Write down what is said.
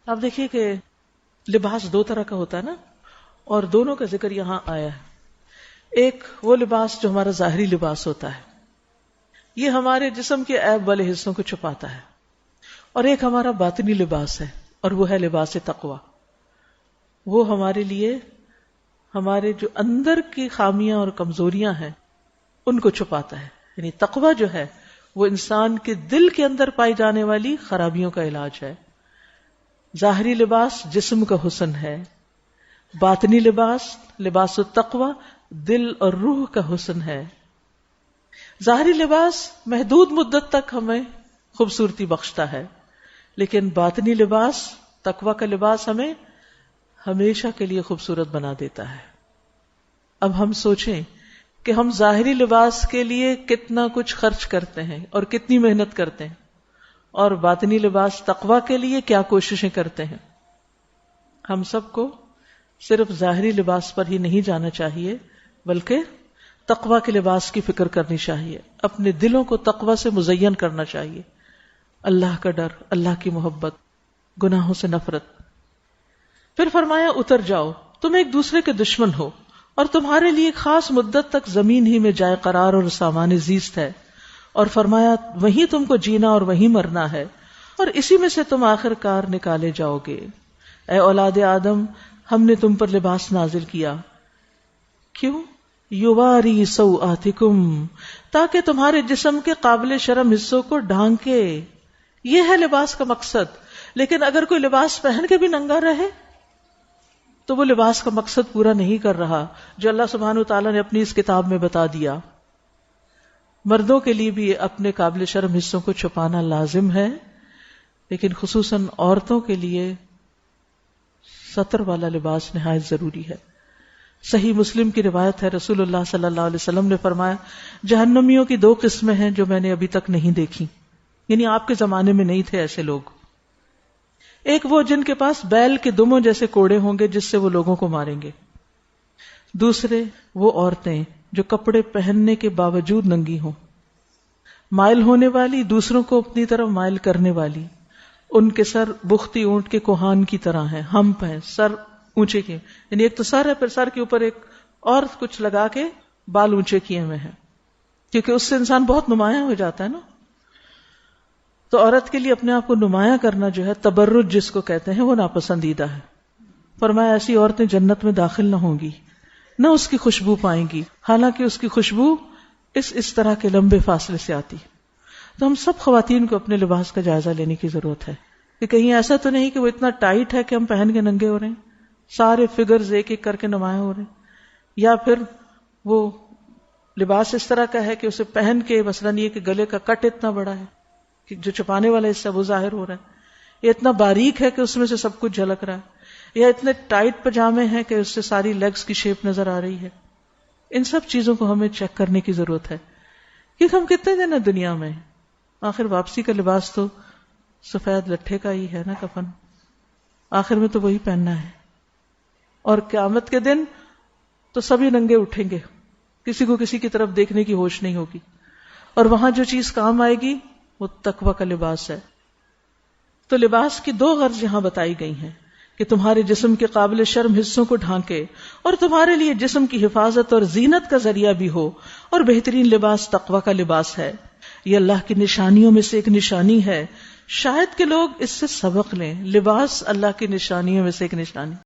آپ دیکھیے کہ لباس دو طرح کا ہوتا ہے نا، اور دونوں کا ذکر یہاں آیا ہے۔ ایک وہ لباس جو ہمارا ظاہری لباس ہوتا ہے، یہ ہمارے جسم کے عیب والے حصوں کو چھپاتا ہے، اور ایک ہمارا باطنی لباس ہے، اور وہ ہے لباس تقوی۔ وہ ہمارے لیے ہمارے جو اندر کی خامیاں اور کمزوریاں ہیں ان کو چھپاتا ہے۔ یعنی تقوی جو ہے وہ انسان کے دل کے اندر پائی جانے والی خرابیوں کا علاج ہے۔ ظاہری لباس جسم کا حسن ہے، باطنی لباس التقوی دل اور روح کا حسن ہے۔ ظاہری لباس محدود مدت تک ہمیں خوبصورتی بخشتا ہے، لیکن باطنی لباس تقوی کا لباس ہمیں ہمیشہ کے لیے خوبصورت بنا دیتا ہے۔ اب ہم سوچیں کہ ہم ظاہری لباس کے لیے کتنا کچھ خرچ کرتے ہیں اور کتنی محنت کرتے ہیں، اور باطنی لباس تقوی کے لیے کیا کوششیں کرتے ہیں۔ ہم سب کو صرف ظاہری لباس پر ہی نہیں جانا چاہیے، بلکہ تقوی کے لباس کی فکر کرنی چاہیے، اپنے دلوں کو تقوی سے مزین کرنا چاہیے۔ اللہ کا ڈر، اللہ کی محبت، گناہوں سے نفرت۔ پھر فرمایا اتر جاؤ، تم ایک دوسرے کے دشمن ہو، اور تمہارے لیے خاص مدت تک زمین ہی میں جائے قرار اور سامان زیست ہے، اور فرمایا وہیں تم کو جینا اور وہیں مرنا ہے، اور اسی میں سے تم آخر کار نکالے جاؤ گے۔ اے اولاد آدم، ہم نے تم پر لباس نازل کیا، کیوں؟ یواری سوآتکم، تاکہ تمہارے جسم کے قابل شرم حصوں کو ڈھانکے۔ یہ ہے لباس کا مقصد۔ لیکن اگر کوئی لباس پہن کے بھی ننگا رہے تو وہ لباس کا مقصد پورا نہیں کر رہا جو اللہ سبحانہ وتعالیٰ نے اپنی اس کتاب میں بتا دیا۔ مردوں کے لیے بھی اپنے قابل شرم حصوں کو چھپانا لازم ہے، لیکن خصوصاً عورتوں کے لیے ستر والا لباس نہایت ضروری ہے۔ صحیح مسلم کی روایت ہے، رسول اللہ صلی اللہ علیہ وسلم نے فرمایا جہنمیوں کی دو قسمیں ہیں جو میں نے ابھی تک نہیں دیکھی، یعنی آپ کے زمانے میں نہیں تھے ایسے لوگ۔ ایک وہ جن کے پاس بیل کے دموں جیسے کوڑے ہوں گے جس سے وہ لوگوں کو ماریں گے۔ دوسرے وہ عورتیں جو کپڑے پہننے کے باوجود ننگی ہوں، مائل ہونے والی، دوسروں کو اپنی طرف مائل کرنے والی۔ ان کے سر بختی اونٹ کے کوہان کی طرح ہیں، ہمپ ہیں، سر اونچے کیے، یعنی ایک تو سر ہے، پھر سر کے اوپر ایک اور کچھ لگا کے بال اونچے کیے ہوئے ہیں، کیونکہ اس سے انسان بہت نمایاں ہو جاتا ہے نا۔ تو عورت کے لیے اپنے آپ کو نمایاں کرنا جو ہے، تبرج جس کو کہتے ہیں، وہ ناپسندیدہ ہے۔ فرمایا ایسی عورتیں جنت میں داخل نہ ہوں گی، نہ اس کی خوشبو پائیں گی، حالانکہ اس کی خوشبو اس طرح کے لمبے فاصلے سے آتی۔ تو ہم سب خواتین کو اپنے لباس کا جائزہ لینے کی ضرورت ہے کہ کہیں ایسا تو نہیں کہ وہ اتنا ٹائٹ ہے کہ ہم پہن کے ننگے ہو رہے ہیں، سارے فگرز ایک ایک کر کے نمایاں ہو رہے ہیں، یا پھر وہ لباس اس طرح کا ہے کہ اسے پہن کے مثلاً یہ کہ گلے کا کٹ اتنا بڑا ہے کہ جو چھپانے والا حصہ وہ ظاہر ہو رہا ہے، یہ اتنا باریک ہے کہ اس میں سے سب کچھ جھلک رہا ہے، یا اتنے ٹائٹ پجامے ہیں کہ اس سے ساری لیگز کی شیپ نظر آ رہی ہے۔ ان سب چیزوں کو ہمیں چیک کرنے کی ضرورت ہے، کیونکہ ہم کتنے دن ہیں دنیا میں، آخر واپسی کا لباس تو سفید لٹھے کا ہی ہے نا، کفن، آخر میں تو وہی پہننا ہے۔ اور قیامت کے دن تو سبھی ننگے اٹھیں گے، کسی کو کسی کی طرف دیکھنے کی ہوش نہیں ہوگی، اور وہاں جو چیز کام آئے گی وہ تقوی کا لباس ہے۔ تو لباس کی دو غرض یہاں بتائی گئی ہیں کہ تمہارے جسم کے قابل شرم حصوں کو ڈھانکے، اور تمہارے لیے جسم کی حفاظت اور زینت کا ذریعہ بھی ہو، اور بہترین لباس تقوی کا لباس ہے۔ یہ اللہ کی نشانیوں میں سے ایک نشانی ہے، شاید کہ لوگ اس سے سبق لیں۔ لباس اللہ کی نشانیوں میں سے ایک نشانی۔